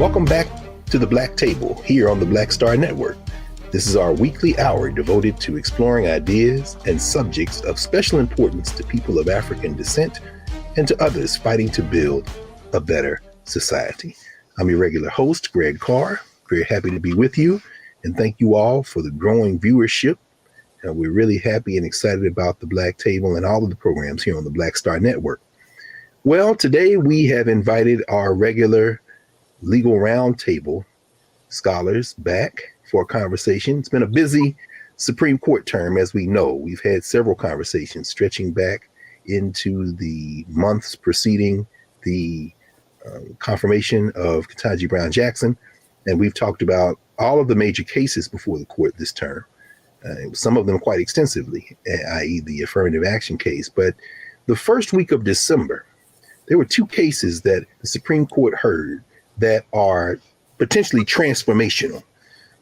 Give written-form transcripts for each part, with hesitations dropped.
Welcome back to the Black Table here on the Black Star Network. This is our weekly hour devoted to exploring ideas and subjects of special importance to people of African descent and to others fighting to build a better society. I'm your regular host, Greg Carr. Very happy to be with you, and thank you all for the growing viewership. We're really happy and excited about the Black Table and all of the programs here on the Black Star Network. Well, today we have invited our regular legal roundtable scholars back for a conversation. It's been a busy Supreme Court term, as we know. We've had several conversations stretching back into the months preceding the confirmation of Ketanji Brown Jackson, and we've talked about all of the major cases before the court this term. Some of them quite extensively, i.e. the affirmative action case. But the first week of December, there were two cases that the Supreme Court heard that are potentially transformational,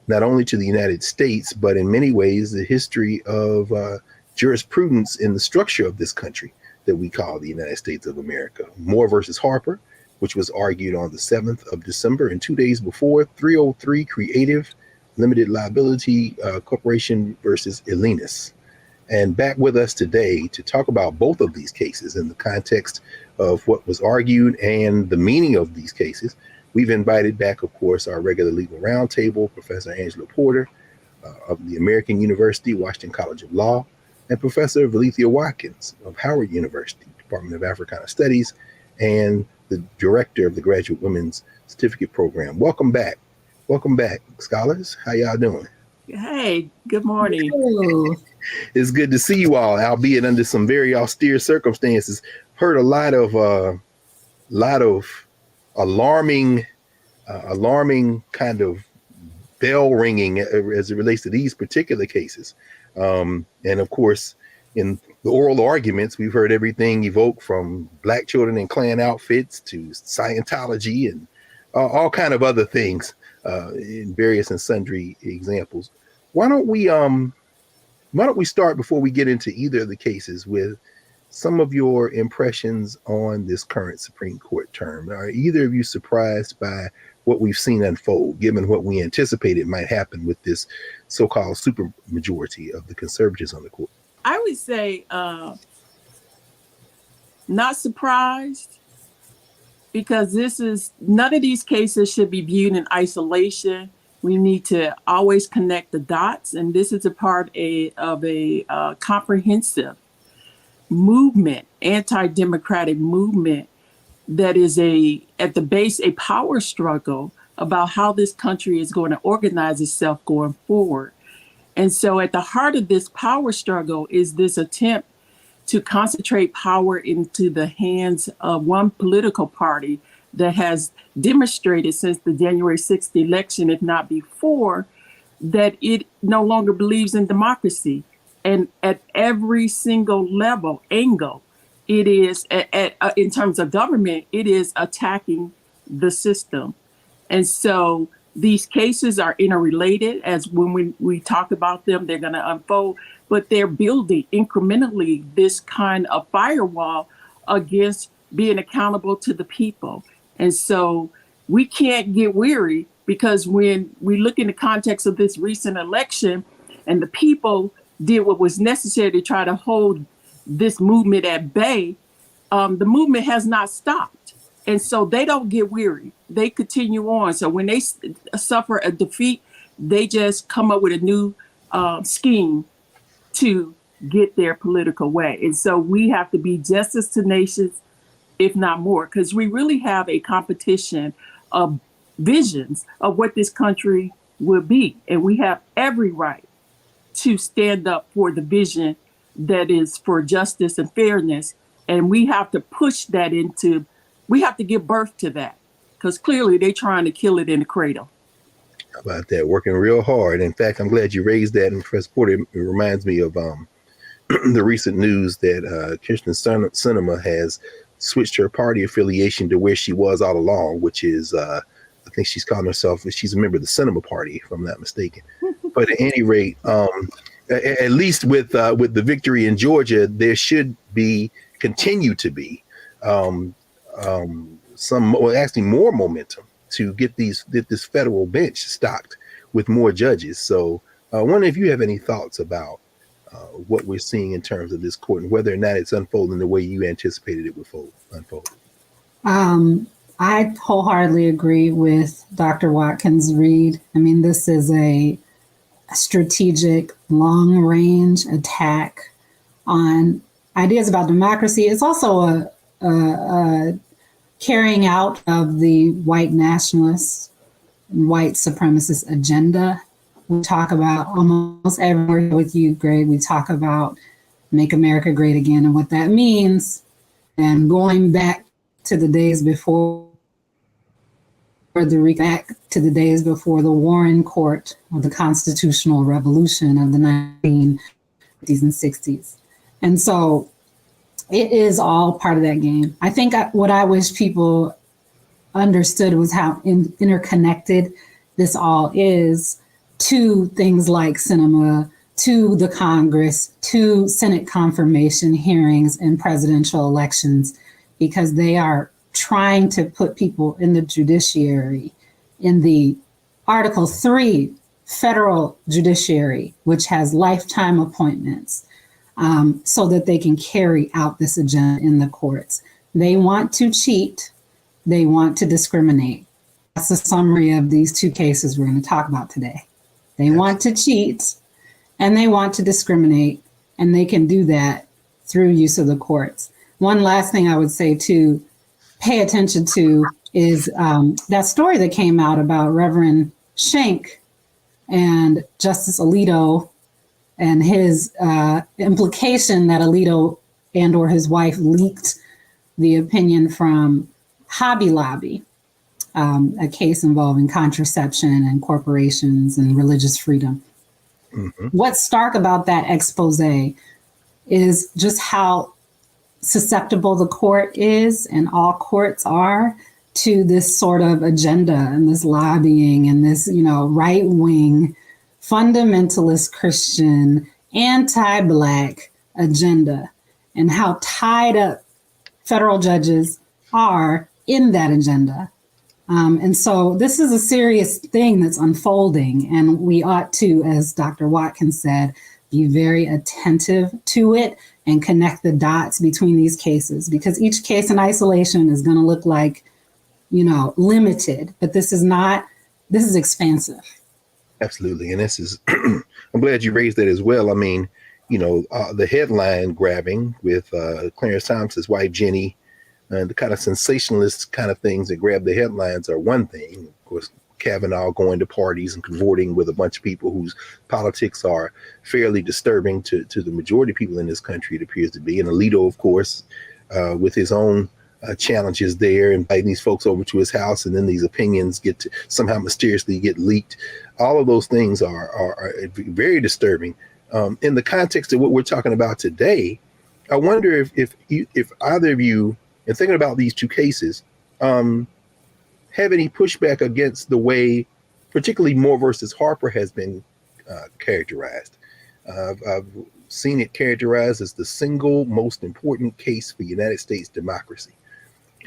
not only to the United States, but in many ways the history of jurisprudence in the structure of this country that we call the United States of America. Moore versus Harper, which was argued on the 7th of December, and 2 days before, 303 Creative Limited Liability Corporation versus Elinas. And back with us today to talk about both of these cases in the context of what was argued and the meaning of these cases, we've invited back, of course, our regular legal roundtable, Professor Angela Porter of the American University, Washington College of Law, and Professor Valethia Watkins of Howard University, Department of Africana Studies, and the director of the Graduate Women's Certificate Program. Welcome back. Welcome back, scholars. How y'all doing? Hey, good morning. It's good to see you all, albeit under some very austere circumstances. Heard a lot of alarming kind of bell ringing as it relates to these particular cases. And of course, in the oral arguments, we've heard everything evoked from Black children in Klan outfits to Scientology and all kind of other things in various and sundry examples. Why don't we start before we get into either of the cases with some of your impressions on this current Supreme Court term? Are either of you surprised by what we've seen unfold, given what we anticipated might happen with this so-called supermajority of the conservatives on the court? I would say not surprised, because none of these cases should be viewed in isolation. We need to always connect the dots, and this is a part of a comprehensive movement, anti-democratic movement that is at the base a power struggle about how this country is going to organize itself going forward. And so at the heart of this power struggle is this attempt to concentrate power into the hands of one political party that has demonstrated since the January 6th election, if not before, that it no longer believes in democracy. And at every single angle, it is, in terms of government, it is attacking the system. And so these cases are interrelated, as when we talk about them, they're going to unfold, but they're building incrementally this kind of firewall against being accountable to the people. And so we can't get weary, because when we look in the context of this recent election and the people did what was necessary to try to hold this movement at bay, the movement has not stopped. And so they don't get weary. They continue on. So when they suffer a defeat, they just come up with a new scheme to get their political way. And so we have to be just as tenacious, if not more, because we really have a competition of visions of what this country will be. And we have every right to stand up for the vision that is for justice and fairness. And we have to push that we have to give birth to that, because clearly they're trying to kill it in the cradle. How about that? Working real hard. In fact, I'm glad you raised that. And Professor Porter, it reminds me of the recent news that Kirsten Sinema has switched her party affiliation to where she was all along, which is, I think she's calling herself, she's a member of the Sinema Party, if I'm not mistaken. But at any rate, at least with the victory in Georgia, there should continue to be actually more momentum to get this federal bench stocked with more judges. So I wonder if you have any thoughts about what we're seeing in terms of this court and whether or not it's unfolding the way you anticipated it would unfold. I wholeheartedly agree with Dr. Watkins' read. I mean, this is a strategic, long-range attack on ideas about democracy. It's also a carrying out of the white nationalist, white supremacist agenda. We talk about almost everywhere with you, Greg. We talk about make America great again and what that means. And going back to the days before the Warren Court or the Constitutional Revolution of the 1950s and 60s. And so it is all part of that game. I think what I wish people understood was how interconnected this all is to things like cinema, to the Congress, to Senate confirmation hearings and presidential elections, because they are trying to put people in the judiciary, in the Article 3 federal judiciary, which has lifetime appointments, so that they can carry out this agenda in the courts. They want to cheat. They want to discriminate. That's the summary of these two cases we're going to talk about today. They want to cheat and they want to discriminate, and they can do that through use of the courts. One last thing I would say to pay attention to is that story that came out about Reverend Schenck and Justice Alito and his implication that Alito and or his wife leaked the opinion from Hobby Lobby, a case involving contraception and corporations and religious freedom. Mm-hmm. What's stark about that expose is just how susceptible the court is, and all courts are, to this sort of agenda and this lobbying and this, right-wing, fundamentalist Christian, anti-Black agenda, and how tied up federal judges are in that agenda. And so this is a serious thing that's unfolding, and we ought to, as Dr. Watkins said, be very attentive to it and connect the dots between these cases, because each case in isolation is going to look like, limited, but this is expansive. Absolutely. And this is, I'm glad you raised that as well. I mean, the headline grabbing with Clarence Thompson's wife, Jenny, and the kind of sensationalist kind of things that grab the headlines are one thing. Of course, Kavanaugh going to parties and cavorting with a bunch of people whose politics are fairly disturbing to the majority of people in this country, it appears to be. And Alito, of course, with his own challenges there, inviting these folks over to his house, and then these opinions get to somehow mysteriously get leaked. All of those things are very disturbing. In the context of what we're talking about today, I wonder if either of you, in thinking about these two cases, have any pushback against the way, particularly Moore versus Harper, has been characterized. I've seen it characterized as the single most important case for United States democracy.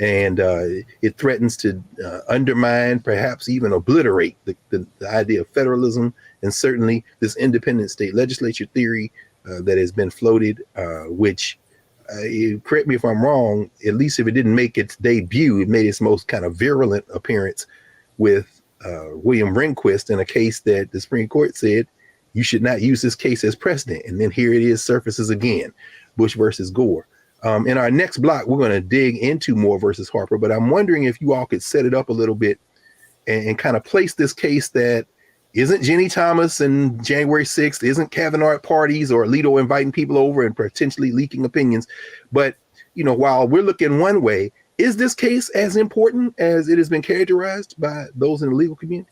And it threatens to undermine, perhaps even obliterate the idea of federalism, and certainly this independent state legislature theory that has been floated, which, correct me if I'm wrong, at least if it didn't make its debut, it made its most kind of virulent appearance with William Rehnquist in a case that the Supreme Court said you should not use this case as precedent. And then here it is, surfaces again, Bush versus Gore. In our next block, we're going to dig into Moore versus Harper, but I'm wondering if you all could set it up a little bit and kind of place this case that isn't Jenny Thomas and January 6th, isn't Kavanaugh at parties or Alito inviting people over and potentially leaking opinions. But, while we're looking one way, is this case as important as it has been characterized by those in the legal community?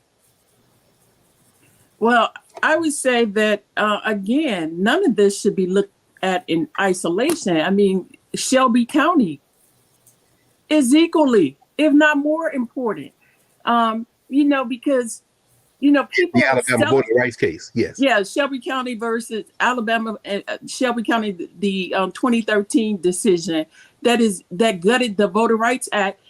Well, I would say that, again, none of this should be looked at in isolation. I mean, Shelby County is equally, if not more important, because, people. The Alabama voting rights case, yes. Yeah, Shelby County versus Alabama, Shelby County, the 2013 decision that gutted the Voting Rights Act,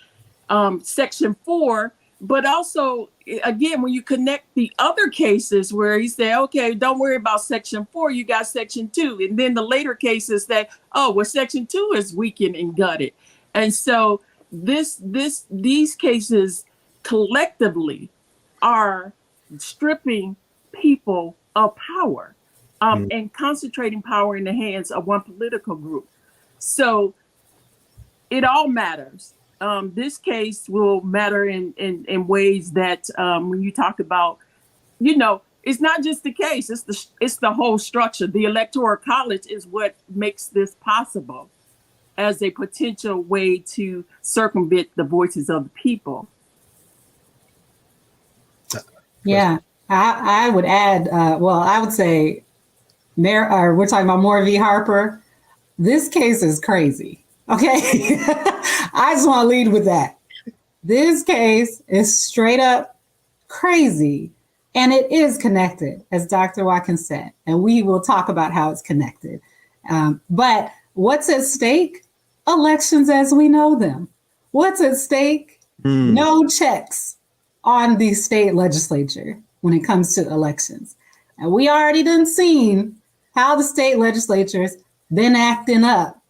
Section 4, But also, again, when you connect the other cases where he said, okay, don't worry about section 4, you got section 2. And then the later cases that, oh, well, section 2 is weakened and gutted. And so these cases collectively are stripping people of power and concentrating power in the hands of one political group. So it all matters. This case will matter in ways that when you talk about, it's not just the case, it's the whole structure. The Electoral College is what makes this possible as a potential way to circumvent the voices of the people. Yeah, I would add, I would say, we're talking about Moore v. Harper. This case is crazy. Okay, I just want to lead with that. This case is straight up crazy, and it is connected, as Dr. Watkins said, and we will talk about how it's connected. But what's at stake? Elections as we know them. What's at stake? No checks on the state legislature when it comes to elections. And we already done seen how the state legislatures been acting up.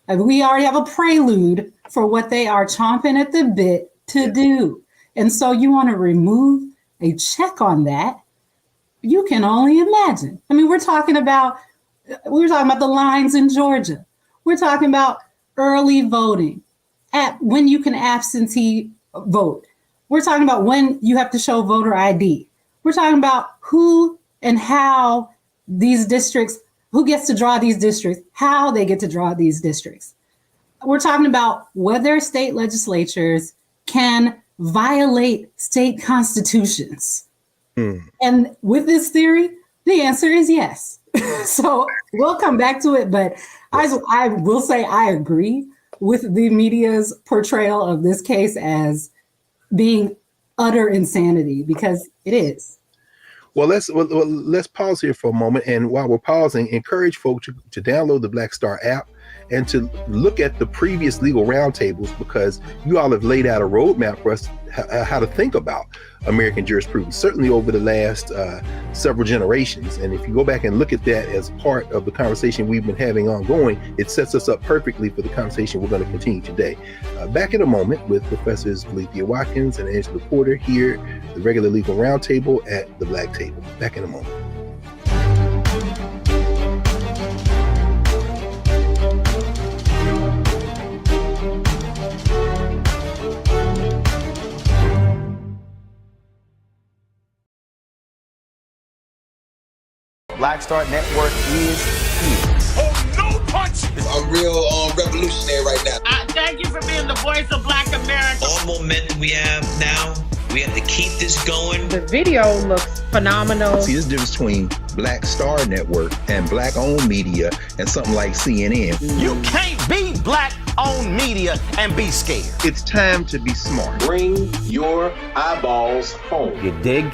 We already have a prelude for what they are chomping at the bit to do. And so you want to remove a check on that? You can only imagine. I mean, we're talking about the lines in Georgia. We're talking about early voting, when you can absentee vote. We're talking about when you have to show voter ID. We're talking about who and how these districts, who gets to draw these districts, how they get to draw these districts. We're talking about whether state legislatures can violate state constitutions. And with this theory, the answer is yes. So we'll come back to it, but I will say I agree with the media's portrayal of this case as being utter insanity, because it is. Well, let's pause here for a moment. And while we're pausing, encourage folks to download the Black Star app and to look at the previous legal roundtables, because you all have laid out a roadmap for us how to think about American jurisprudence, certainly over the last several generations. And if you go back and look at that as part of the conversation we've been having ongoing, it sets us up perfectly for the conversation we're going to continue today. Back in a moment with Professors Valencia Watkins and Angela Porter here, the regular legal roundtable at the Black Table. Back in a moment. Black Star Network is here. Oh, no punch! I'm real revolutionary right now. Thank you for being the voice of Black America. All momentum we have now, we have to keep this going. The video looks phenomenal. See, this difference between Black Star Network and Black-owned media and something like CNN. You can't be Black-owned media and be scared. It's time to be smart. Bring your eyeballs home. You dig?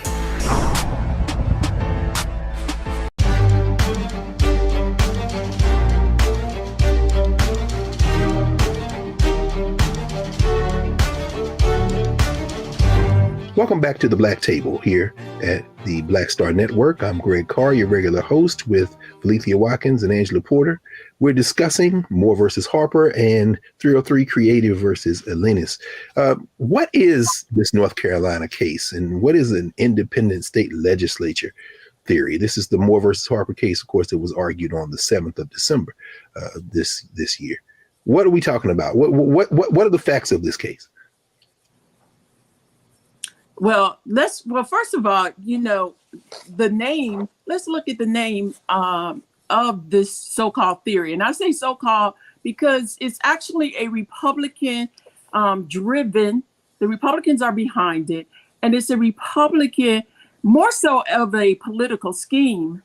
Welcome back to the Black Table here at the Black Star Network. I'm Greg Carr, your regular host, with Valencia Watkins and Angela Porter. We're discussing Moore versus Harper and 303 Creative versus Elenis. What is this North Carolina case, and what is an independent state legislature theory? This is the Moore versus Harper case. Of course, it was argued on the 7th of December this year. What are we talking about? What are the facts of this case? Well, first of all, the name, let's look at the name of this so-called theory. And I say so-called because it's actually a Republican driven, the Republicans are behind it. And it's a Republican, more so of a political scheme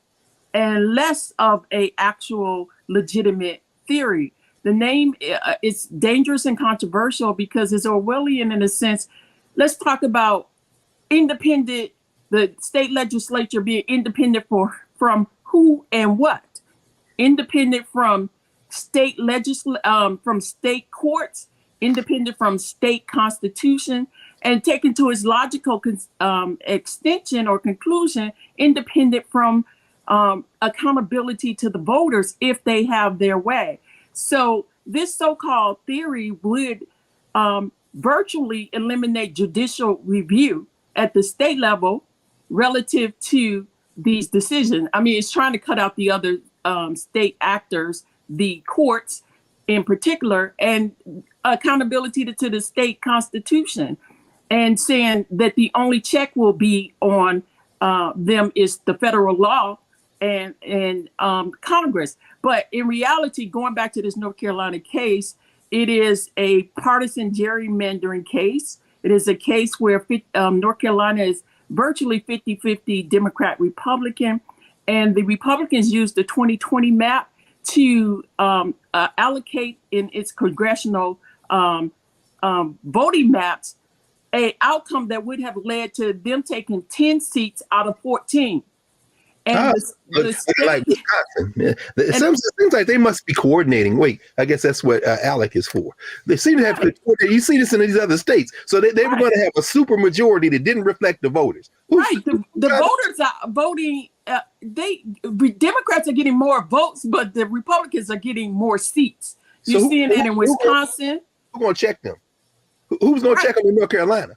and less of a actual legitimate theory. The name is dangerous and controversial because it's Orwellian in a sense. Let's talk about independent, the state legislature being independent from who and what? Independent from state from state courts, independent from state constitution, and taken to its logical extension or conclusion, independent from accountability to the voters if they have their way. So this so-called theory would virtually eliminate judicial review at the state level relative to these decisions. I mean, it's trying to cut out the other state actors, the courts in particular, and accountability to the state constitution, and saying that the only check will be on them is the federal law and Congress. But in reality, going back to this North Carolina case, it is a partisan gerrymandering case. It is a case where North Carolina is virtually 50-50 Democrat Republican, and the Republicans used the 2020 map to allocate in its congressional voting maps a outcome that would have led to them taking 10 seats out of 14. And like Wisconsin. Yeah. It seems like they must be coordinating. Wait, I guess that's what ALEC is for. They seem to have to coordinate. You see this in these other states. So they were going to have a super majority that didn't reflect the voters. The voters are voting. Democrats are getting more votes, but the Republicans are getting more seats. You're seeing that in Wisconsin. Who's going to check them? Who's going to check them in North Carolina?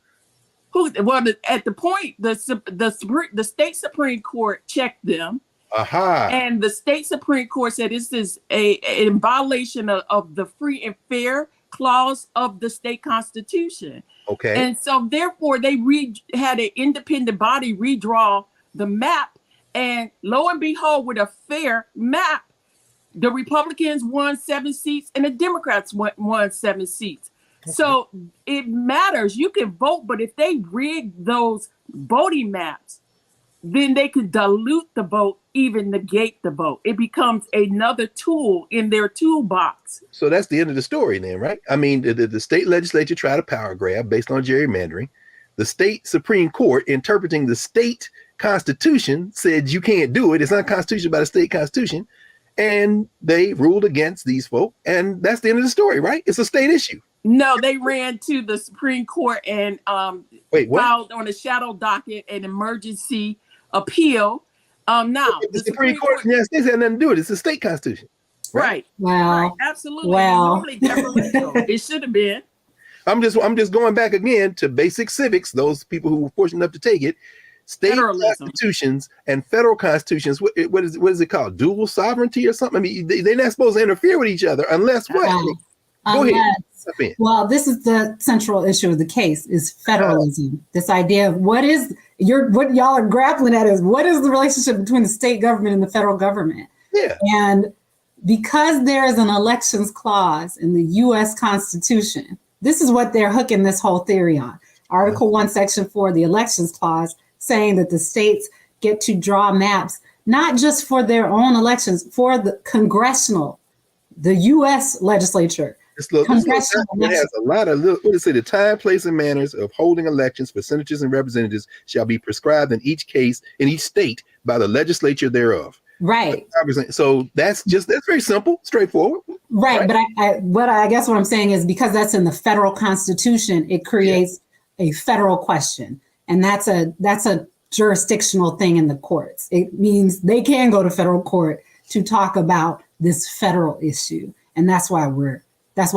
At the point, the state Supreme Court checked them. And the state Supreme Court said this is in violation of the free and fair clause of the state constitution. Okay. And so therefore they had an independent body redraw the map, and lo and behold, with a fair map, the Republicans won 7 seats and the Democrats won 7 seats. So it matters. You can vote, but if they rig those voting maps, then they could dilute the vote, even negate the vote. It becomes another tool in their toolbox. So that's the end of the story then, right? I mean, the state legislature tried a power grab based on gerrymandering. The state Supreme Court, interpreting the state constitution, said you can't do it. It's not constitutional by the state constitution. And they ruled against these folk. And that's the end of the story, right? It's a state issue. No, they ran to the Supreme Court and filed on a shadow docket an emergency appeal. Now the Supreme Court in the United States had nothing to do with it. It's the state constitution. Right. Wow. Right. Absolutely. Wow. It should have been. I'm just going back again to basic civics. Those people who were fortunate enough to take it. State constitutions and federal constitutions. What is it called? Dual sovereignty or something? I mean, they're not supposed to interfere with each other unless what? Go ahead. Well, this is the central issue of the case: is federalism. This idea of what y'all are grappling at is what is the relationship between the state government and the federal government? Yeah. And because there is an elections clause in the U.S. Constitution, this is what they're hooking this whole theory on. Article 1, Section 4, the elections clause, saying that the states get to draw maps, not just for their own elections, for the the U.S. legislature. It has a lot of the time, place, and manners of holding elections for senators and representatives shall be prescribed in each case in each state by the legislature thereof. Right. So that's very simple, straightforward. Right. But I guess what I'm saying is because that's in the federal constitution, it creates a federal question, and that's a jurisdictional thing in the courts. It means they can go to federal court to talk about this federal issue, and that's why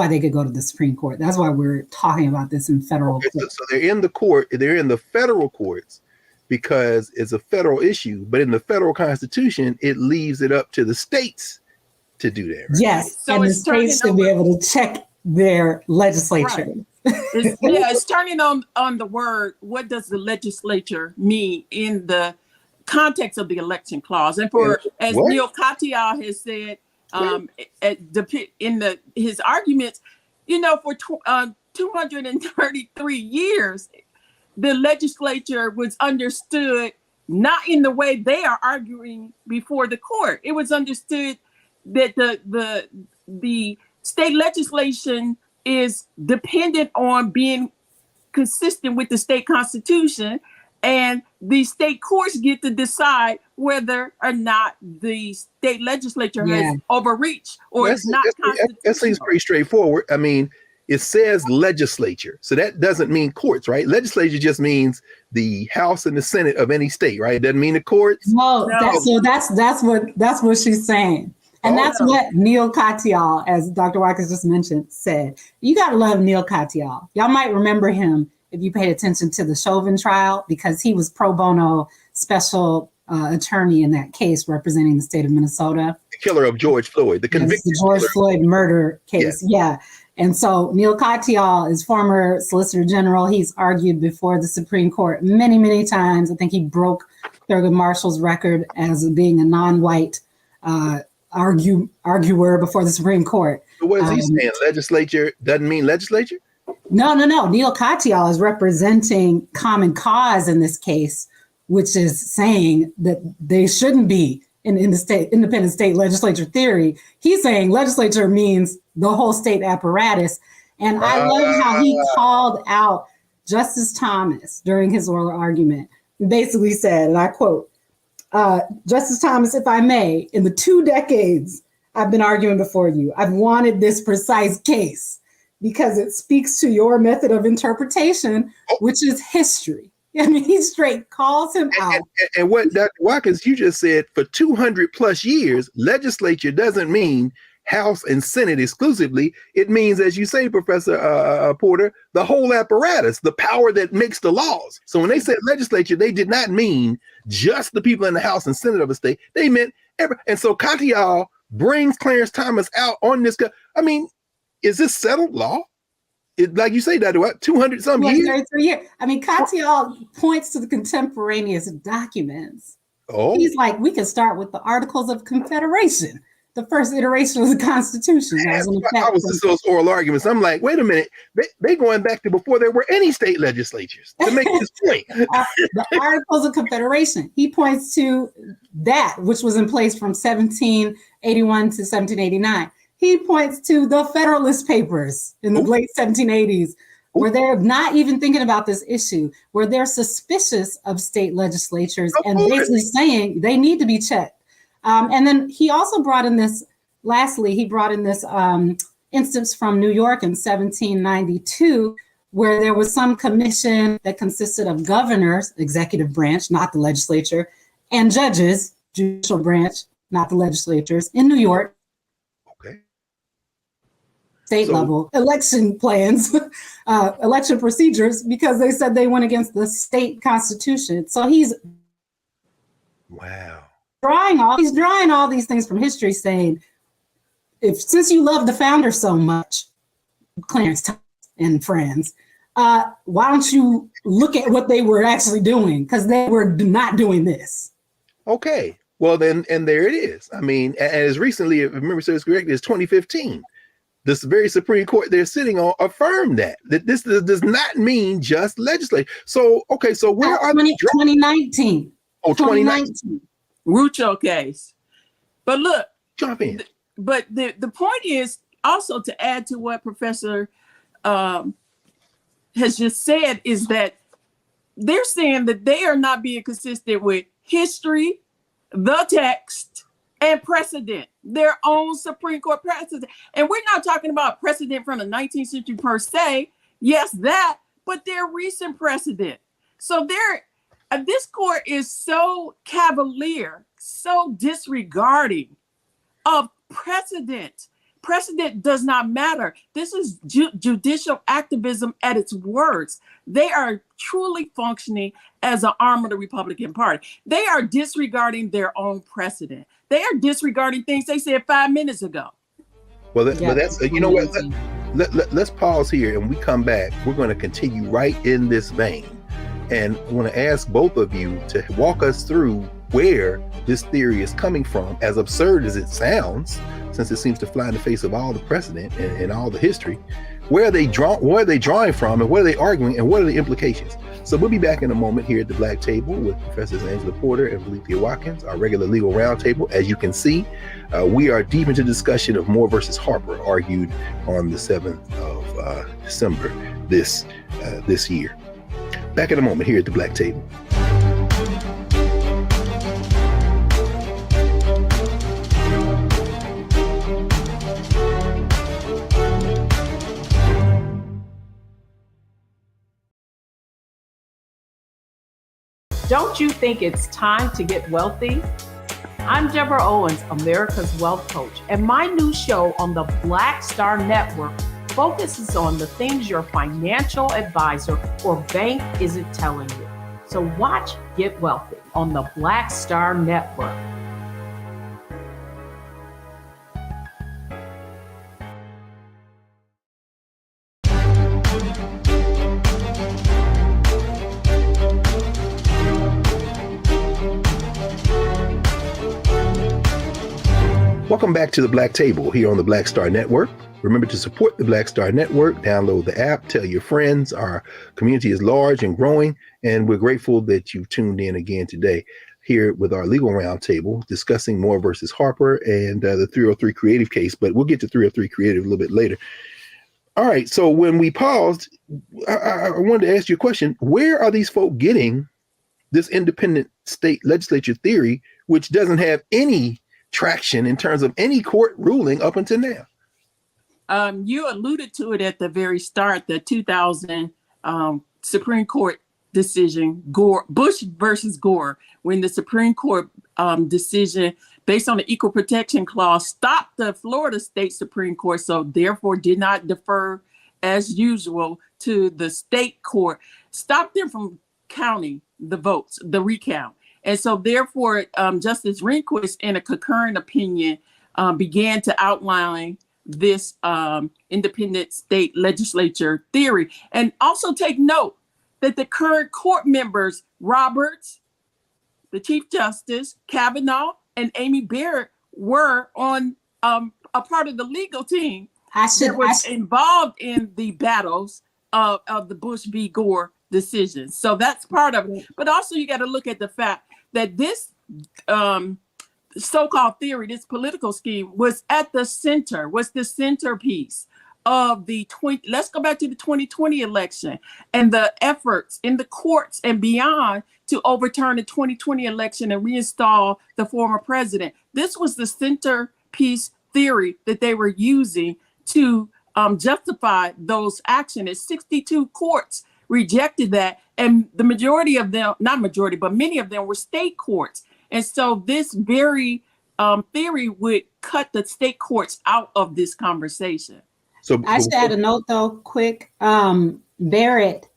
they could go to the Supreme Court. That's why we're talking about this in federal court. So they're in the court, they're in the federal courts because it's a federal issue, but in the federal constitution, it leaves it up to the states to do that. Right? Yes, so and the states should be able to check their legislature. Right. It's turning on the word, what does the legislature mean in the context of the election clause? And as Neil Katyal has said, in his arguments, for 233 years, the legislature was understood not in the way they are arguing before the court. It was understood that the state legislation is dependent on being consistent with the state constitution, and the state courts get to decide whether or not the state legislature has overreached or is not constitutional. That seems pretty straightforward. I mean, it says legislature. So that doesn't mean courts, right? Legislature just means the House and the Senate of any state, right? It doesn't mean the courts. No. That's what she's saying. And that's what Neil Katyal, as Dr. Watkins just mentioned, said. You got to love Neil Katyal. Y'all might remember him if you paid attention to the Chauvin trial, because he was pro bono special attorney in that case representing the state of Minnesota. The killer of George Floyd, the convicted the George Floyd murder case. Yeah. And so Neil Katyal is former Solicitor General. He's argued before the Supreme Court many, many times. I think he broke Thurgood Marshall's record as being a non-white arguer before the Supreme Court. So what is he saying? Legislature doesn't mean legislature? No. Neil Katyal is representing common cause in this case, which is saying that they shouldn't be in the state independent state legislature theory. He's saying legislature means the whole state apparatus. And I love how he called out Justice Thomas during his oral argument. He basically said, and I quote, Justice Thomas, if I may, in the 2 decades I've been arguing before you, I've wanted this precise case because it speaks to your method of interpretation, which is history. I mean, he straight calls him out. And what Dr. Watkins, you just said, for 200 plus years, legislature doesn't mean House and Senate exclusively. It means, as you say, Professor Porter, the whole apparatus, the power that makes the laws. So when they said legislature, they did not mean just the people in the House and Senate of a state. They meant every. And so Katyal brings Clarence Thomas out on this. I mean, is this settled law? Like you say, Dr. What, 200 some years? 33 years. I mean, Katyal points to the contemporaneous documents. Oh, he's like, we can start with the Articles of Confederation, the first iteration of the Constitution. I was just those oral arguments. I'm like, wait a minute, they going back to before there were any state legislatures to make this point. The Articles of Confederation. He points to that, which was in place from 1781 to 1789. He points to the Federalist Papers in the late 1780s, where they're not even thinking about this issue, where they're suspicious of state legislatures and basically saying they need to be checked. And then he also brought in this, lastly, he brought in this instance from New York in 1792, where there was some commission that consisted of governors, executive branch, not the legislature, and judges, judicial branch, not the legislatures, in New York. State level election plans, election procedures, because they said they went against the state constitution. So he's drawing all these things from history, saying, since you love the founder so much, Clarence Thomas and friends, why don't you look at what they were actually doing? Because they were not doing this. Okay, well then, and there it is. I mean, as recently, if memory serves correctly, it's 2015. This very Supreme Court they're sitting on affirmed that this does not mean just legislature. So, okay, so where are 2019? Oh, 2019. Rucho case. But look, jump in. But the point is also to add to what Professor has just said is that they're saying that they are not being consistent with history, the text, and precedent, their own Supreme Court precedent. And we're not talking about precedent from the 19th century per se. Yes, that, but their recent precedent. So this court is so cavalier, so disregarding of precedent. Precedent does not matter. This is judicial activism at its worst. They are truly functioning as an arm of the Republican Party. They are disregarding their own precedent. They are disregarding things they said 5 minutes ago. Well, that's you know what? Let's pause here, and we come back. We're going to continue right in this vein, and I want to ask both of you to walk us through where this theory is coming from, as absurd as it sounds, since it seems to fly in the face of all the precedent and all the history. Where are they drawing from, and what are they arguing, and what are the implications? So we'll be back in a moment here at the Black Table with Professors Angela Porter and Valethia Watkins, our regular legal roundtable. As you can see, we are deep into discussion of Moore versus Harper, argued on the 7th of December this year. Back in a moment here at the Black Table. Don't you think it's time to get wealthy? I'm Deborah Owens, America's Wealth Coach, and my new show on the Black Star Network focuses on the things your financial advisor or bank isn't telling you. So watch Get Wealthy on the Black Star Network. Welcome back to the Black Table here on the Black Star Network. Remember to support the Black Star Network, download the app, tell your friends. Our community is large and growing, and we're grateful that you've tuned in again today here with our legal roundtable discussing Moore versus Harper and the 303 Creative case, but we'll get to 303 Creative a little bit later. All right, so when we paused, I wanted to ask you a question. Where are these folk getting this independent state legislature theory, which doesn't have any traction in terms of any court ruling up until now? You alluded to it at the very start, the 2000 Supreme Court decision, Bush versus Gore, when the Supreme Court decision based on the Equal Protection Clause stopped the Florida State Supreme Court, so therefore did not defer as usual to the state court, stopped them from counting the votes, the recount. And so therefore, Justice Rehnquist, in a concurrent opinion, began to outline this independent state legislature theory. And also take note that the current court members, Roberts, the Chief Justice, Kavanaugh, and Amy Barrett, were on a part of the legal team that was involved in the battles of the Bush v. Gore decisions. So that's part of it. But also you got to look at the fact that this so-called theory, this political scheme, was at the center, was the centerpiece of let's go back to the 2020 election and the efforts in the courts and beyond to overturn the 2020 election and reinstall the former president. This was the centerpiece theory that they were using to justify those actions. 62 courts rejected that, and the majority of them, not majority, but many of them were state courts. And so this very theory would cut the state courts out of this conversation. So I should add a note though, quick. Barrett,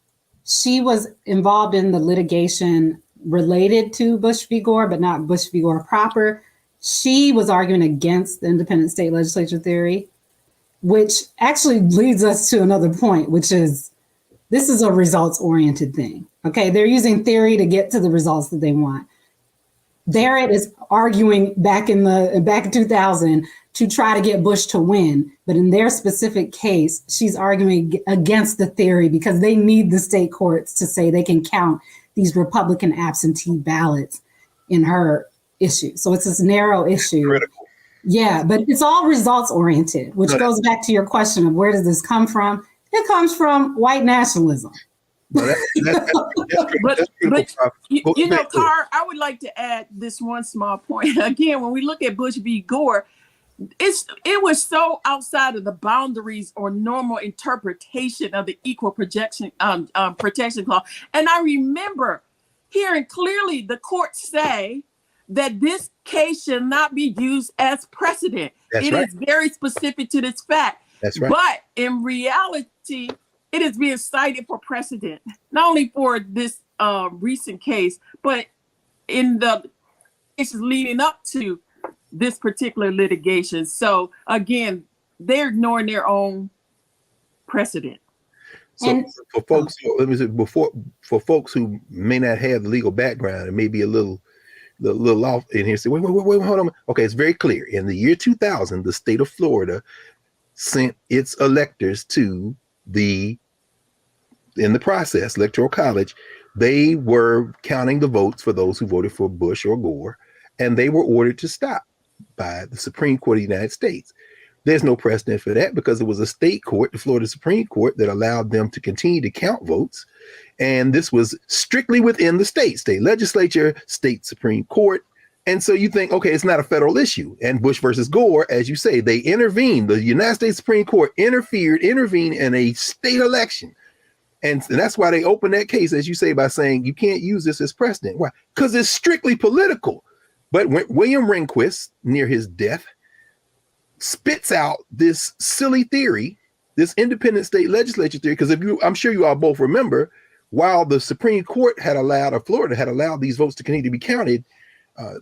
she was involved in the litigation related to Bush v. Gore, but not Bush v. Gore proper. She was arguing against the independent state legislature theory, which actually leads us to another point, which is this is a results-oriented thing. Okay, they're using theory to get to the results that they want. Barrett is arguing back in 2000 to try to get Bush to win, but in their specific case, she's arguing against the theory because they need the state courts to say they can count these Republican absentee ballots in her issue. So it's this narrow issue. Critical. Yeah, but it's all results-oriented, which goes back to your question of where does this come from? It comes from white nationalism. But you know, Carr, I would like to add this one small point. Again, when we look at Bush v. Gore, it was so outside of the boundaries or normal interpretation of the Equal Protection Clause. And I remember hearing clearly the court say that this case should not be used as precedent. It is very specific to this fact. That's right. But in reality, it is being cited for precedent, not only for this recent case, but in the cases leading up to this particular litigation. So again, they're ignoring their own precedent. So for folks, for folks who may not have the legal background and maybe a little off in here, say, wait, hold on. Okay, it's very clear. In the year 2000, the state of Florida sent its electors to in the process, Electoral College. They were counting the votes for those who voted for Bush or Gore, and they were ordered to stop by the Supreme Court of the United States. There's no precedent for that because it was a state court, the Florida Supreme Court, that allowed them to continue to count votes. And this was strictly within the state legislature, state Supreme Court. And so you think, okay, it's not a federal issue. And Bush versus Gore, as you say, they intervened. The United States Supreme Court intervened in a state election And that's why they open that case, as you say, by saying you can't use this as precedent. Why? Because it's strictly political. But when William Rehnquist, near his death, spits out this silly theory, this independent state legislature theory, because I'm sure you all both remember, while the Supreme Court had allowed, or Florida had allowed these votes to continue to be counted,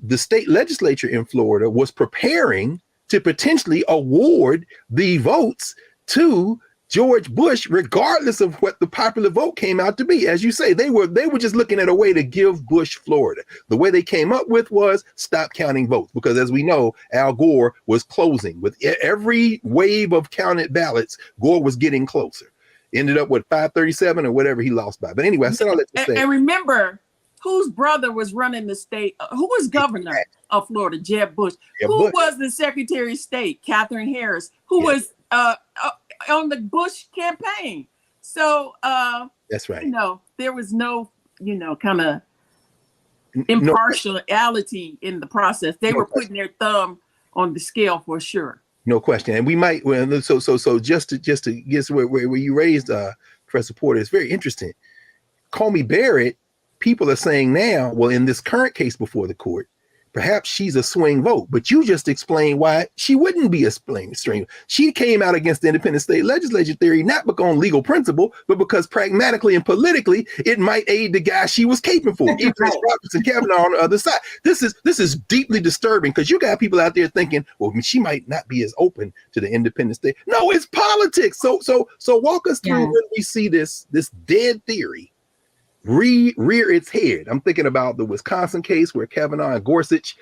the state legislature in Florida was preparing to potentially award the votes to George Bush, regardless of what the popular vote came out to be. As you say, they were just looking at a way to give Bush Florida. The way they came up with was stop counting votes, because as we know, Al Gore was closing. With every wave of counted ballots, Gore was getting closer. Ended up with 537 or whatever he lost by. But anyway, I said all that to say. And remember, whose brother was running the state? Who was governor of Florida? Jeb Bush. Who was the Secretary of State? Catherine Harris. Who was on the Bush campaign. So that's right. There was no, kind of impartiality in the process. They were putting their thumb on the scale for sure. No question. And we might, so just to get where you raised Professor Porter, it's very interesting. Comey Barrett, people are saying now, well, in this current case before the court, perhaps she's a swing vote, but you just explained why she wouldn't be a swing. She came out against the independent state legislature theory, not because on legal principle, but because pragmatically and politically, it might aid the guy she was caping for. Even Roberts and Kavanaugh on the other side. This is deeply disturbing, because you got people out there thinking, well, she might not be as open to the independent state. No, it's politics. So walk us through when we see this dead theory rear its head. I'm thinking about the Wisconsin case where Kavanaugh and Gorsuch,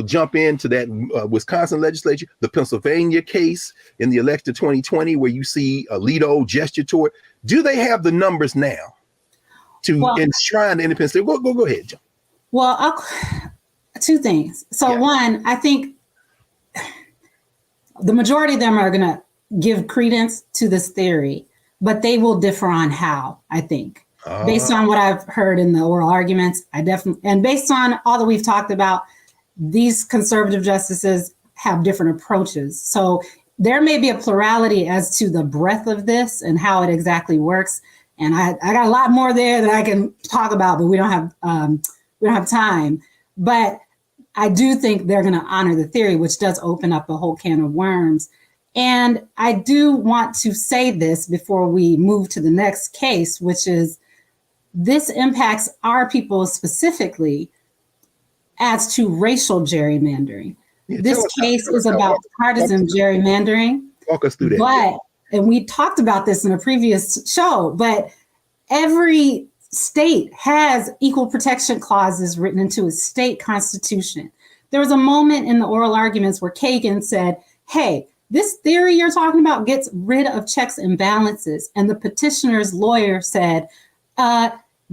jump into that Wisconsin legislature, the Pennsylvania case in the election of 2020, where you see Alito gesture toward. Do they have the numbers now to enshrine the independence? Go ahead, John. Well, two things. So one, I think the majority of them are going to give credence to this theory, but they will differ on how, I think. Based on what I've heard in the oral arguments, and based on all that we've talked about, these conservative justices have different approaches. So there may be a plurality as to the breadth of this and how it exactly works. And I got a lot more there that I can talk about, but we don't have time. But I do think they're going to honor the theory, which does open up a whole can of worms. And I do want to say this before we move to the next case, which is, this impacts our people specifically as to racial gerrymandering. This case is about partisan gerrymandering. Walk us through that. And we talked about this in a previous show, but every state has equal protection clauses written into its state constitution. There was a moment in the oral arguments where Kagan said, hey, this theory you're talking about gets rid of checks and balances. And the petitioner's lawyer said,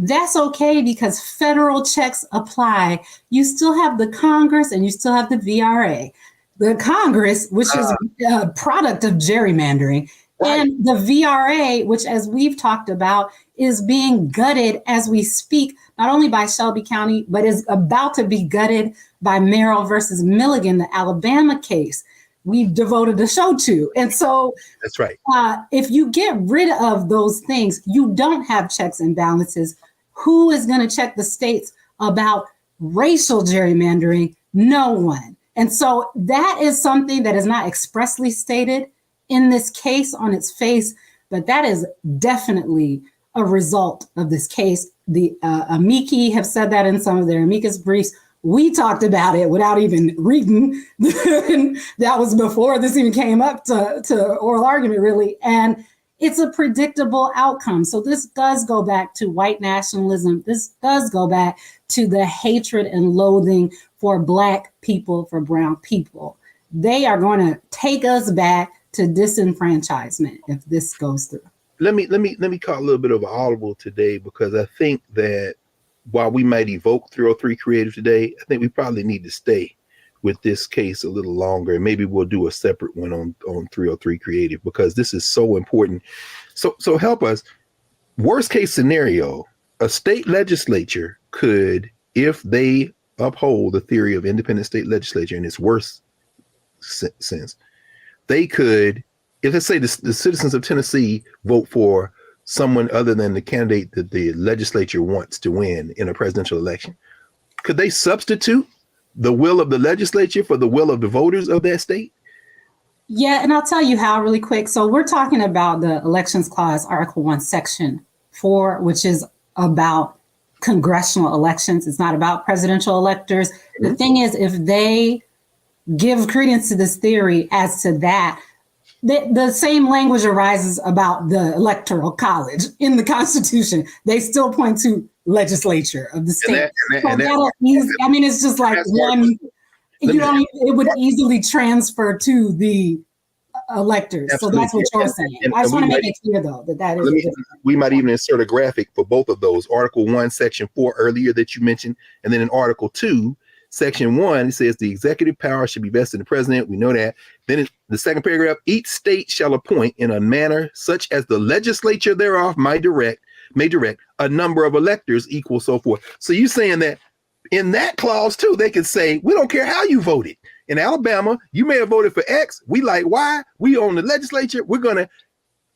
that's okay because federal checks apply. You still have the Congress and you still have the VRA. The Congress, which is a product of gerrymandering, and the VRA, which, as we've talked about, is being gutted as we speak, not only by Shelby County, but is about to be gutted by Merrill versus Milligan, the Alabama case we've devoted a show to. And so that's right. If you get rid of those things, you don't have checks and balances. Who is going to check the states about racial gerrymandering? No one. And so that is something that is not expressly stated in this case on its face, but that is definitely a result of this case. The amici have said that in some of their amicus briefs. We talked about it without even reading. That was before this even came up to oral argument, really. And it's a predictable outcome. So this does go back to white nationalism. This does go back to the hatred and loathing for Black people, for brown people. They are going to take us back to disenfranchisement if this goes through. Let me call a little bit of an audible today, because I think that while we might evoke 303 Creative today, I think we probably need to stay with this case a little longer, and maybe we'll do a separate one on 303 Creative, because this is so important. So help us. Worst case scenario, a state legislature could, if they uphold the theory of independent state legislature in its worst sense, they could, if let's say the citizens of Tennessee vote for someone other than the candidate that the legislature wants to win in a presidential election? Could they substitute the will of the legislature for the will of the voters of that state? Yeah, and I'll tell you how really quick. So we're talking about the Elections Clause, Article 1, Section 4, which is about congressional elections. It's not about presidential electors. Mm-hmm. The thing is, if they give credence to this theory as to that, the same language arises about the Electoral College in the Constitution. They still point to legislature of the state. It's just like one. It would easily transfer to the electors. Absolutely. So that's what you're saying. I just want to make it clear, though, that is. We might even insert a graphic for both of those. Article 1, Section 4 earlier that you mentioned, and then in Article 2, Section 1, it says the executive power should be vested in the president. We know that. Then the second paragraph, each state shall appoint in a manner such as the legislature thereof may direct a number of electors equal so forth. So you're saying that in that clause too, they can say, we don't care how you voted. In Alabama, you may have voted for X. We like Y. We own the legislature. We're gonna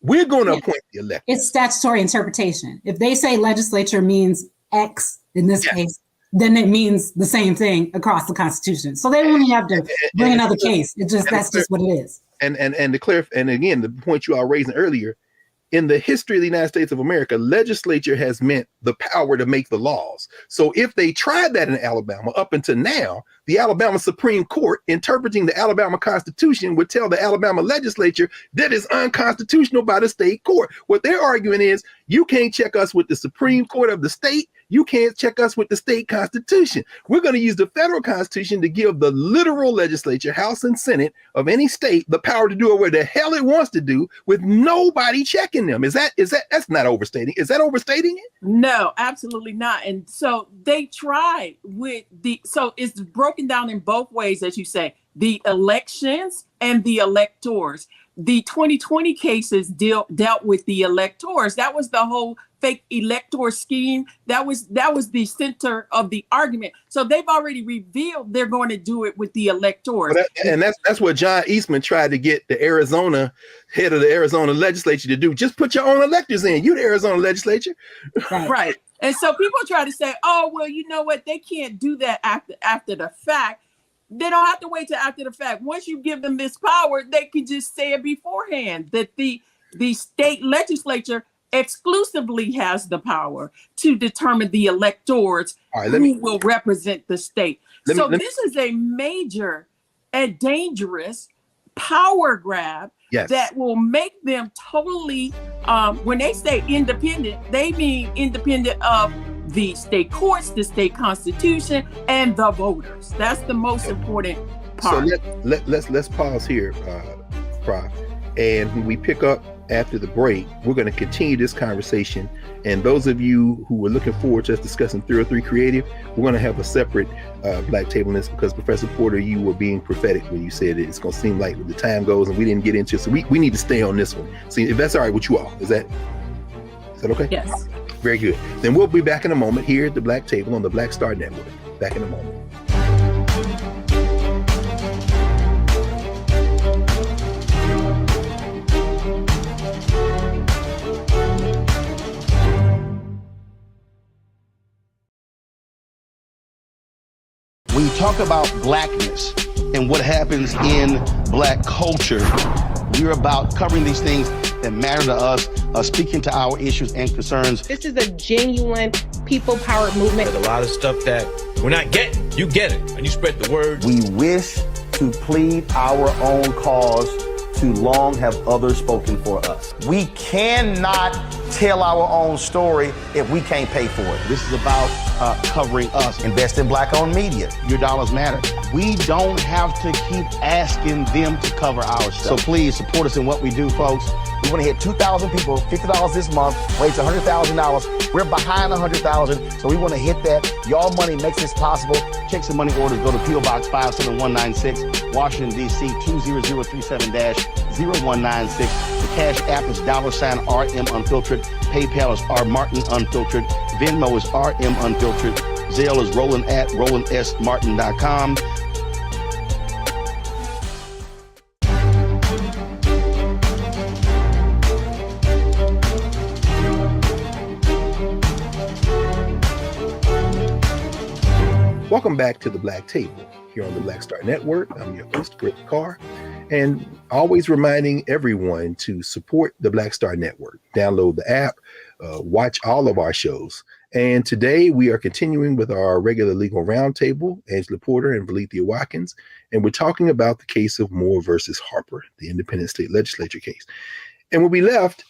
appoint the elector. It's statutory interpretation. If they say legislature means X in this case, then it means the same thing across the Constitution. So they don't even have to bring another case. That's just what it is. And again, the point you all raising earlier, in the history of the United States of America, legislature has meant the power to make the laws. So if they tried that in Alabama up until now, the Alabama Supreme Court interpreting the Alabama Constitution would tell the Alabama legislature that is unconstitutional by the state court. What they're arguing is you can't check us with the Supreme Court of the state. You can't check us with the state constitution. We're going to use the federal constitution to give the literal legislature, House and Senate of any state, the power to do it where the hell it wants to do with nobody checking them. That's not overstating. Is that overstating it? No, absolutely not. And so they tried so it's broken down in both ways, as you say, the elections and the electors. The 2020 cases dealt with the electors. That was the whole fake elector scheme. That was the center of the argument. So they've already revealed they're going to do it with the electors. And that's what John Eastman tried to get the Arizona head of the Arizona legislature to do. Just put your own electors in. You the Arizona legislature. Right. And so people try to say, oh, well, you know what? They can't do that after the fact. They don't have to wait till after the fact. Once you give them this power, they can just say it beforehand that the state legislature exclusively has the power to determine the electors who will represent the state. This is a major and dangerous power grab that will make them totally, when they say independent, they mean independent of the state courts, the state constitution, and the voters. That's the most important part. So let's pause here, Prof. And when we pick up after the break, we're going to continue this conversation. And those of you who were looking forward to us discussing 303 Creative, we're going to have a separate Black Table on this, because Professor Porter, you were being prophetic when you said it's going to seem like the time goes and we didn't get into it. So we need to stay on this one. See if that's all right with you all. Is that okay? Yes. Very good. Then we'll be back in a moment here at the Black Table on the Black Star Network. Back in a moment. When you talk about blackness and what happens in Black culture, we're about covering these things that matter to us, speaking to our issues and concerns. This is a genuine people-powered movement. There's a lot of stuff that we're not getting. You get it, and you spread the word. We wish to plead our own cause. Too long have others spoken for us. We cannot tell our own story if we can't pay for it. This is about covering us. Invest in Black-owned media. Your dollars matter. We don't have to keep asking them to cover our stuff. So please support us in what we do, folks. We want to hit 2,000 people, $50 this month, raise $100,000. We're behind 100,000, so we want to hit that. Y'all money makes this possible. Check some money orders. Go to P.O. Box 57196, Washington, D.C. 20037-0196. The Cash App is $RM Unfiltered. PayPal is R Martin Unfiltered. Venmo is RM Unfiltered. Zelle is roland@rolandsmartin.com. Welcome back to the Black Table here on the Black Star Network. I'm your host, Carr, and always reminding everyone to support the Black Star Network. Download the app, watch all of our shows. And today we are continuing with our regular legal roundtable, Angela Porter and Valethia Watkins, and we're talking about the case of Moore versus Harper, the independent state legislature case. And when we left,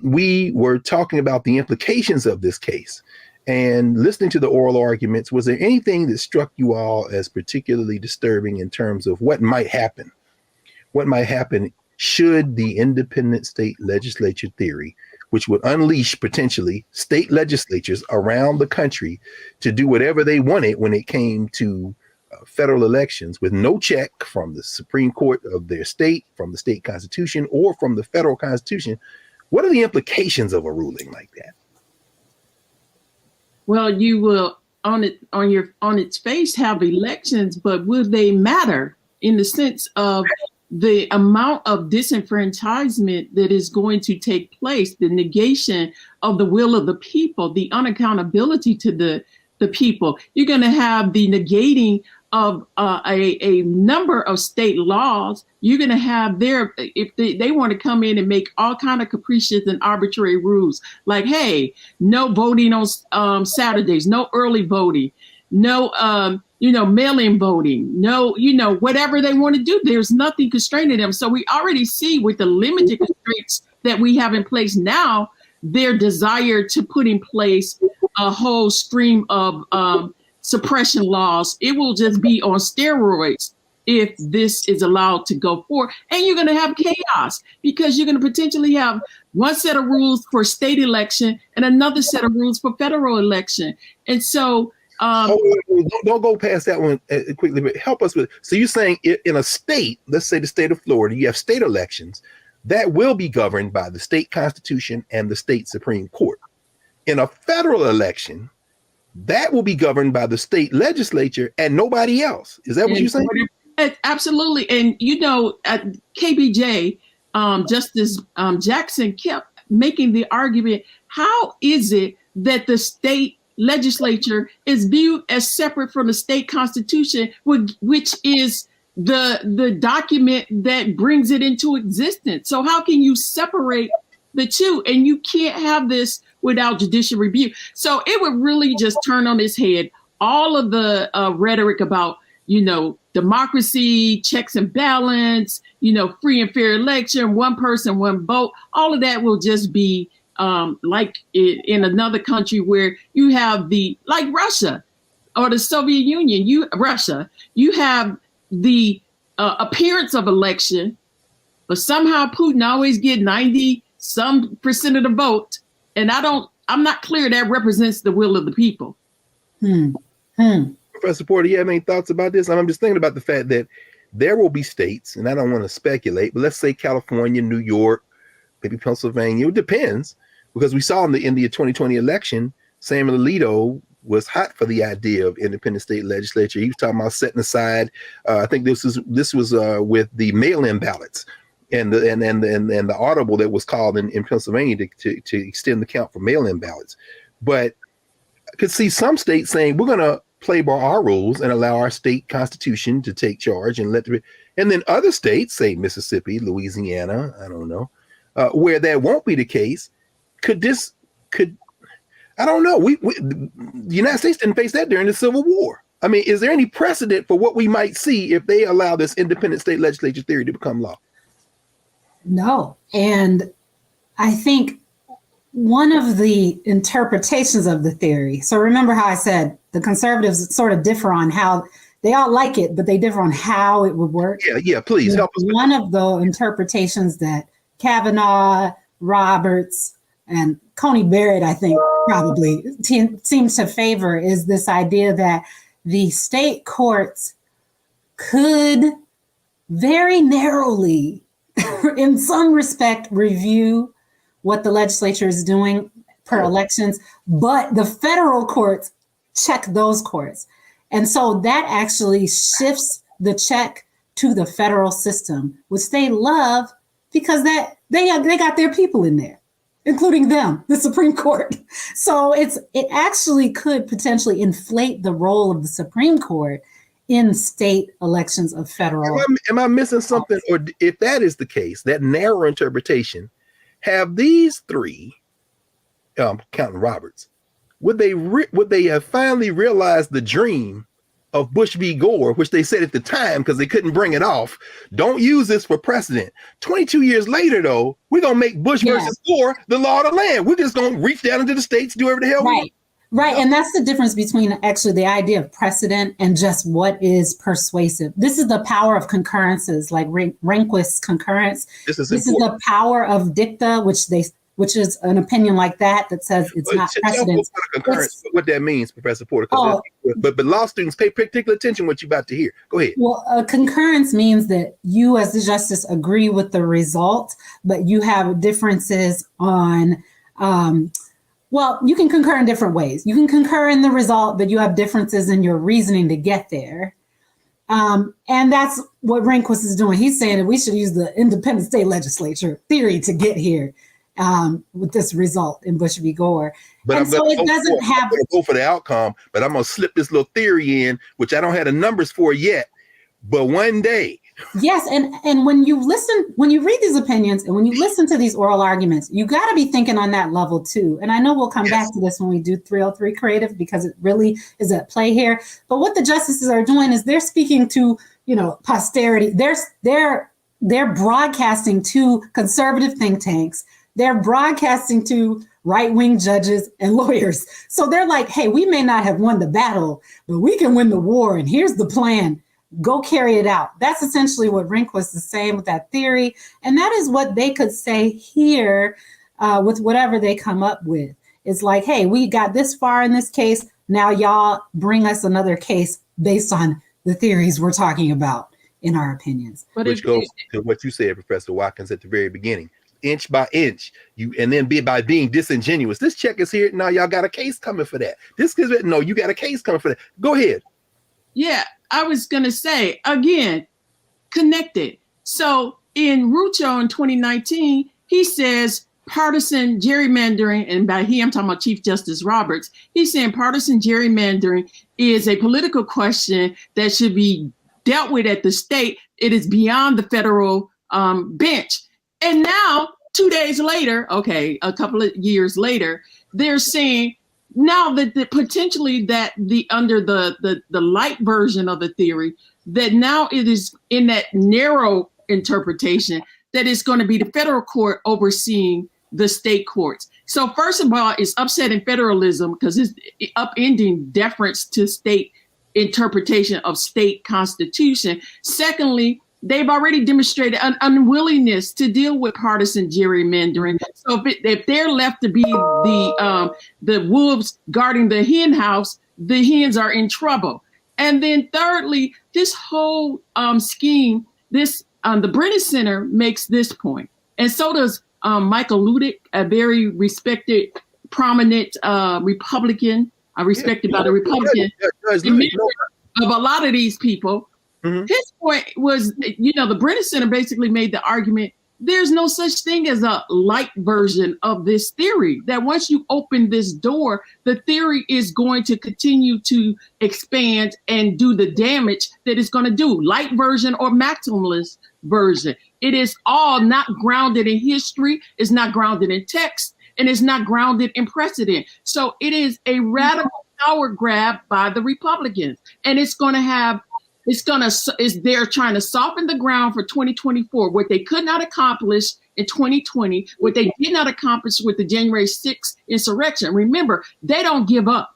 we were talking about the implications of this case. And listening to the oral arguments, was there anything that struck you all as particularly disturbing in terms of what might happen? What might happen should the independent state legislature theory, which would unleash potentially state legislatures around the country to do whatever they wanted when it came to federal elections with no check from the Supreme Court of their state, from the state constitution, or from the federal constitution, what are the implications of a ruling like that? Well, you will on its face have elections, but will they matter in the sense of the amount of disenfranchisement that is going to take place, the negation of the will of the people, the unaccountability to the people? You're going to have the negating of a number of state laws. You're going to have if they want to come in and make all kind of capricious and arbitrary rules, like, hey, no voting on Saturdays, no early voting, no, mail-in voting, no, whatever they want to do. There's nothing constraining them. So we already see with the limited constraints that we have in place now, their desire to put in place a whole stream of suppression laws. It will just be on steroids if this is allowed to go forward. And you're going to have chaos because you're going to potentially have one set of rules for state election and another set of rules for federal election. And so don't go past that one quickly, but help us with. So you're saying in a state, let's say the state of Florida, you have state elections that will be governed by the state constitution and the state Supreme Court. In a federal election, that will be governed by the state legislature and nobody else. Is that what you're saying? Absolutely. And, at KBJ, Justice Jackson kept making the argument, how is it that the state legislature is viewed as separate from the state constitution, which is the document that brings it into existence? So how can you separate the two? And you can't have this without judicial review. So it would really just turn on its head all of the rhetoric about, democracy, checks and balance, free and fair election, one person, one vote. All of that will just be like in another country where you have like Russia or the Soviet Union, you have the appearance of election, but somehow Putin always get 90% of the vote. And I'm not clear that represents the will of the people. Professor Porter, you have any thoughts about this? I'm just thinking about the fact that there will be states, and I don't want to speculate, but let's say California, New York, maybe Pennsylvania. It depends, because we saw in the 2020 election, Samuel Alito was hot for the idea of independent state legislature. He was talking about setting aside. I think this was with the mail-in ballots. And the audible that was called in Pennsylvania to extend the count for mail-in ballots. But I could see some states saying, we're going to play by our rules and allow our state constitution to take charge and and then other states, say Mississippi, Louisiana, I don't know, where that won't be the case. I don't know. The United States didn't face that during the Civil War. I mean, is there any precedent for what we might see if they allow this independent state legislature theory to become law? No. And I think one of the interpretations of the theory, so remember how I said the conservatives sort of differ on how they all like it, but they differ on how it would work. Yeah, please help us. One of the interpretations that Kavanaugh, Roberts, and Coney Barrett, I think, probably seems to favor is this idea that the state courts could very narrowly in some respect, review what the legislature is doing per elections, but the federal courts check those courts. And so that actually shifts the check to the federal system, which they love because that they got their people in there. including them, the Supreme Court. So it actually could potentially inflate the role of the Supreme Court in state elections of federal. Am I missing something? Or if that is the case, that narrow interpretation, have these three, counting Roberts, would they have finally realized the dream of Bush v. Gore, which they said at the time, because they couldn't bring it off, don't use this for precedent. 22 years later, though, we're going to make Bush versus Gore the law of the land. We're just going to reach down into the states, do whatever the hell we want. Right. And that's the difference between actually the idea of precedent and just what is persuasive. This is the power of concurrences, like Rehnquist's concurrence. This is the power of dicta, which is an opinion like that says it's not precedent. What that means, Professor Porter. But law students pay particular attention to what you're about to hear. Go ahead. Well, concurrence means that you as the justice agree with the result, but you have differences on, you can concur in different ways. You can concur in the result, but you have differences in your reasoning to get there. And that's what Rehnquist is doing. He's saying that we should use the independent state legislature theory to get here. With this result in Bush v. Gore. But I'm going to go for the outcome, but I'm going to slip this little theory in, which I don't have the numbers for yet, but one day. Yes, and when you read these opinions and when you listen to these oral arguments, you got to be thinking on that level too. And I know we'll come back to this when we do 303 Creative, because it really is at play here. But what the justices are doing is they're speaking to, posterity. They're broadcasting to conservative think tanks. They're broadcasting to right-wing judges and lawyers. So they're like, hey, we may not have won the battle, but we can win the war. And here's the plan. Go carry it out. That's essentially what Rehnquist is saying with that theory. And that is what they could say here with whatever they come up with. It's like, hey, we got this far in this case. Now y'all bring us another case based on the theories we're talking about in our opinions. Which goes to what you said, Professor Watkins, at the very beginning. Inch by inch, by being disingenuous. This check is here. Now y'all got a case coming for that. You got a case coming for that. Go ahead. Yeah, I was going to say, again, connected. So in Rucho in 2019, he says partisan gerrymandering, and by he, I'm talking about Chief Justice Roberts. He's saying partisan gerrymandering is a political question that should be dealt with at the state. It is beyond the federal bench. And now, 2 days later, a couple of years later, they're saying now that potentially that under the light version of the theory, that now it is in that narrow interpretation that it's going to be the federal court overseeing the state courts. So first of all, it's upsetting federalism because it's upending deference to state interpretation of state constitution. Secondly, they've already demonstrated an unwillingness to deal with partisan gerrymandering. So if they're left to be the wolves guarding the hen house, the hens are in trouble. And then thirdly, this whole scheme, the Brennan Center makes this point, and so does Michael Ludick, a very respected, prominent Republican, respected by the Republican, of a lot of these people. Mm-hmm. His point was, the Brennan Center basically made the argument, there's no such thing as a light version of this theory, that once you open this door, the theory is going to continue to expand and do the damage that it's going to do, light version or maximalist version. It is all not grounded in history, it's not grounded in text, and it's not grounded in precedent. So it is a radical power grab by the Republicans, and they're trying to soften the ground for 2024, what they could not accomplish in 2020, what they did not accomplish with the January 6th insurrection. Remember, they don't give up.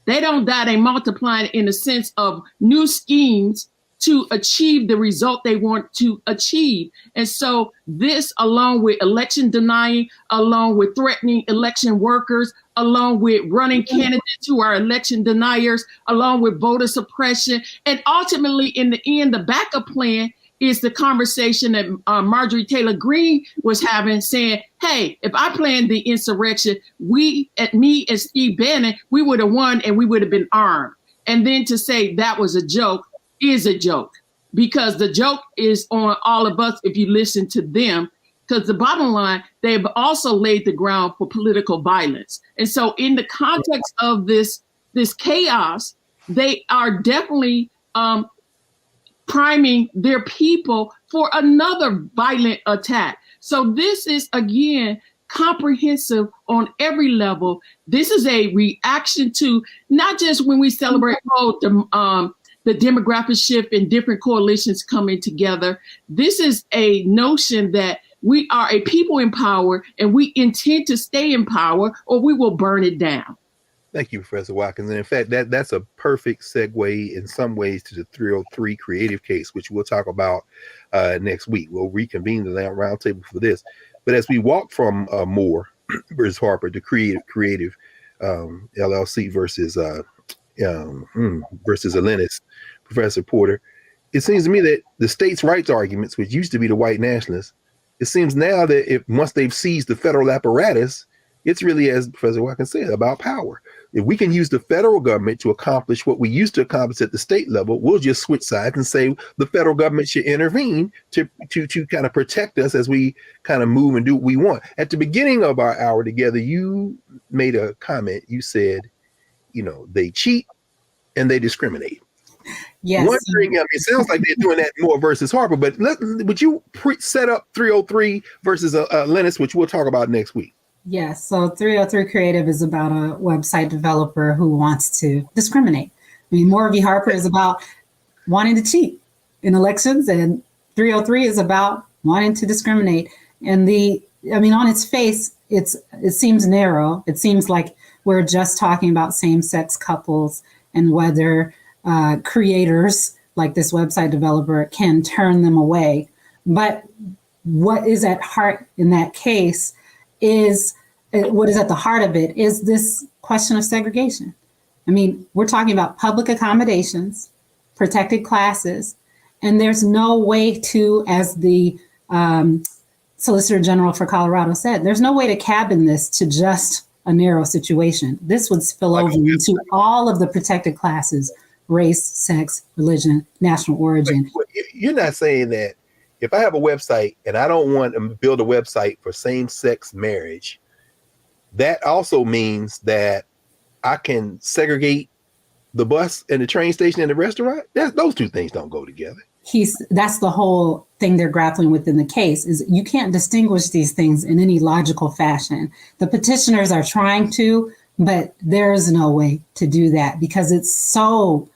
They don't die. They multiply in the sense of new schemes to achieve the result they want to achieve. And so this, along with election denying, along with threatening election workers, along with running candidates who are election deniers, along with voter suppression, and ultimately, in the end, the backup plan is the conversation that Marjorie Taylor Greene was having, saying, hey, if I planned the insurrection, me and Steve Bannon, we would have won and we would have been armed. And then to say that was a joke is a joke, because the joke is on all of us if you listen to them, Because the bottom line, they've also laid the ground for political violence. And so in the context of this chaos, they are definitely priming their people for another violent attack. So this is, again, comprehensive on every level. This is a reaction to not just when we celebrate the demographic shift and different coalitions coming together. This is a notion that we are a people in power and we intend to stay in power or we will burn it down. Thank you, Professor Watkins. And in fact, that's a perfect segue in some ways to the 303 creative case, which we'll talk about next week. We'll reconvene the roundtable for this. But as we walk from Moore versus Harper to creative LLC versus Alennis, Professor Porter, it seems to me that the states' rights arguments, which used to be the white nationalists, it seems now that once they've seized the federal apparatus, it's really, as Professor Watkins said, about power. If we can use the federal government to accomplish what we used to accomplish at the state level, we'll just switch sides and say the federal government should intervene to kind of protect us as we kind of move and do what we want. At the beginning of our hour together, you made a comment. You said, they cheat and they discriminate. Yes. Wondering, it sounds like they're doing that more versus Harper, but would you set up 303 versus Alennis, which we'll talk about next week? Yes. So 303 Creative is about a website developer who wants to discriminate. I mean, Moore v. Harper is about wanting to cheat in elections, and 303 is about wanting to discriminate. And on its face, it seems narrow. It seems like we're just talking about same-sex couples and whether creators like this website developer can turn them away. But what is at heart in that case is what is at the heart of it is this question of segregation. I mean, we're talking about public accommodations, protected classes, and there's no way to, as the Solicitor General for Colorado said, there's no way to cabin this to just a narrow situation. This would spill over into all of the protected classes: race, sex, religion, national origin. You're not saying that if I have a website and I don't want to build a website for same-sex marriage, that also means that I can segregate the bus and the train station and the restaurant? Those two things don't go together. That's the whole thing they're grappling with in the case, is you can't distinguish these things in any logical fashion. The petitioners are trying to, but there's no way to do that because it's so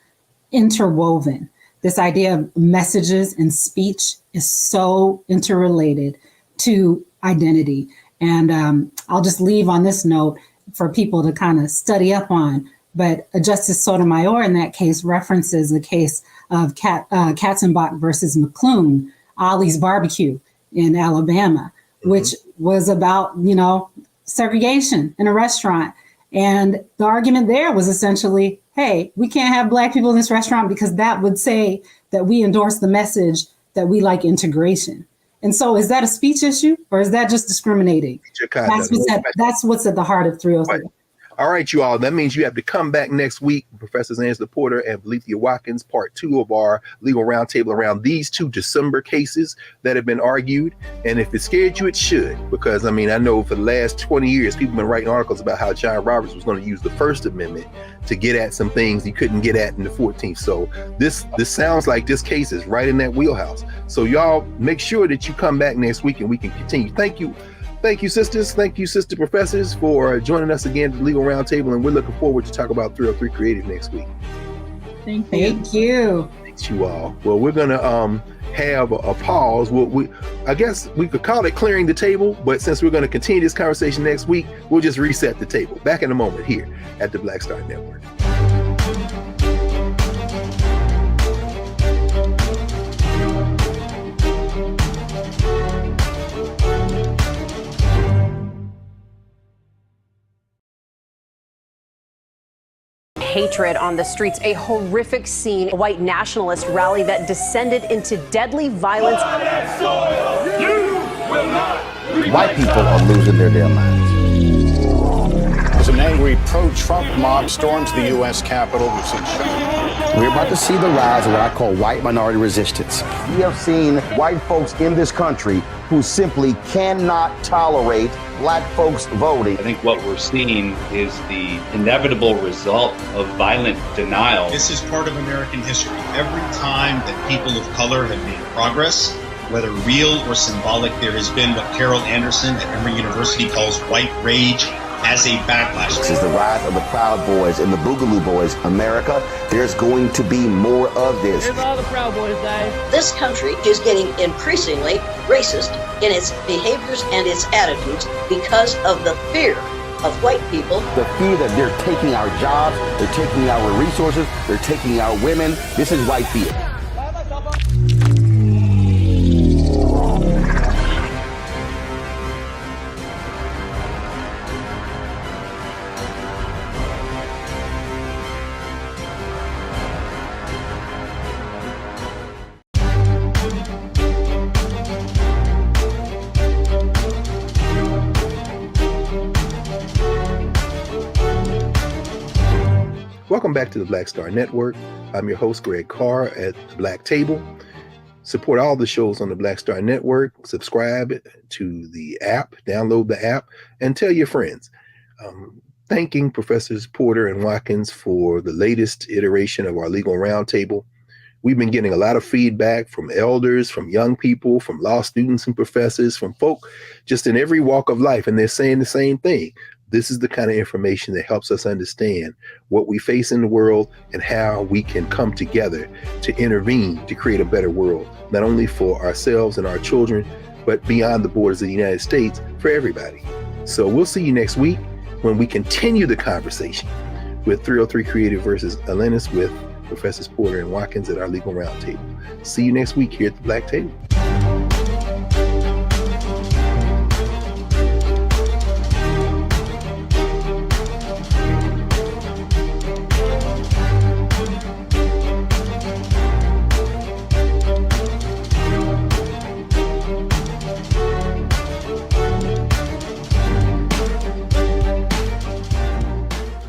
interwoven. This idea of messages and speech is so interrelated to identity. And I'll just leave on this note for people to kind of study up on. But Justice Sotomayor in that case references the case of Katzenbach versus McClune, Ollie's Barbecue in Alabama, which was about, segregation in a restaurant. And the argument there was essentially, hey, we can't have Black people in this restaurant because that would say that we endorse the message that we like integration. And so is that a speech issue or is that just discriminating? That's what's at the heart of 303. All right, you all. That means you have to come back next week, Professors Angela Porter and Valethia Watkins, part 2 of our legal roundtable around these 2 December cases that have been argued. And if it scared you, it should, because I know for the last 20 years, people have been writing articles about how John Roberts was going to use the First Amendment to get at some things he couldn't get at in the 14th. So this sounds like this case is right in that wheelhouse. So y'all make sure that you come back next week and we can continue. Thank you. Thank you, sisters. Thank you, sister professors, for joining us again at the Legal Roundtable, and we're looking forward to talk about 303 Creative next week. Thank you. Thanks, you all. Well, we're going to have a pause. I guess we could call it clearing the table, but since we're going to continue this conversation next week, we'll just reset the table. Back in a moment here at the Black Star Network. Hatred on the streets, a horrific scene, a white nationalist rally that descended into deadly violence. White people are losing their damn minds. As an angry pro-Trump mob storms the U.S. Capitol, we've seen We're about to see the rise of what I call white minority resistance. We have seen white folks in this country who simply cannot tolerate black folks voting. I think what we're seeing is the inevitable result of violent denial. This is part of American history. Every time that people of color have made progress, whether real or symbolic, there has been what Carol Anderson at Emory University calls white rage as a backlash. This is the rise of the Proud Boys and the Boogaloo Boys. America, there's going to be more of this. Here's all the Proud Boys, guys. This country is getting increasingly racist in its behaviors and its attitudes because of the fear of white people. The fear that they're taking our jobs, they're taking our resources, they're taking our women. This is white fear. Welcome back to the Black Star Network. I'm your host, Greg Carr at the Black Table. Support all the shows on the Black Star Network. Subscribe to the app, download the app, and tell your friends. Thanking Professors Porter and Watkins for the latest iteration of our Legal Roundtable. We've been getting a lot of feedback from elders, from young people, from law students and professors, from folk just in every walk of life, and they're saying the same thing. This is the kind of information that helps us understand what we face in the world and how we can come together to intervene to create a better world, not only for ourselves and our children, but beyond the borders of the United States for everybody. So we'll see you next week when we continue the conversation with 303 Creative versus Atlantis with Professors Porter and Watkins at our Legal Roundtable. See you next week here at the Black Table.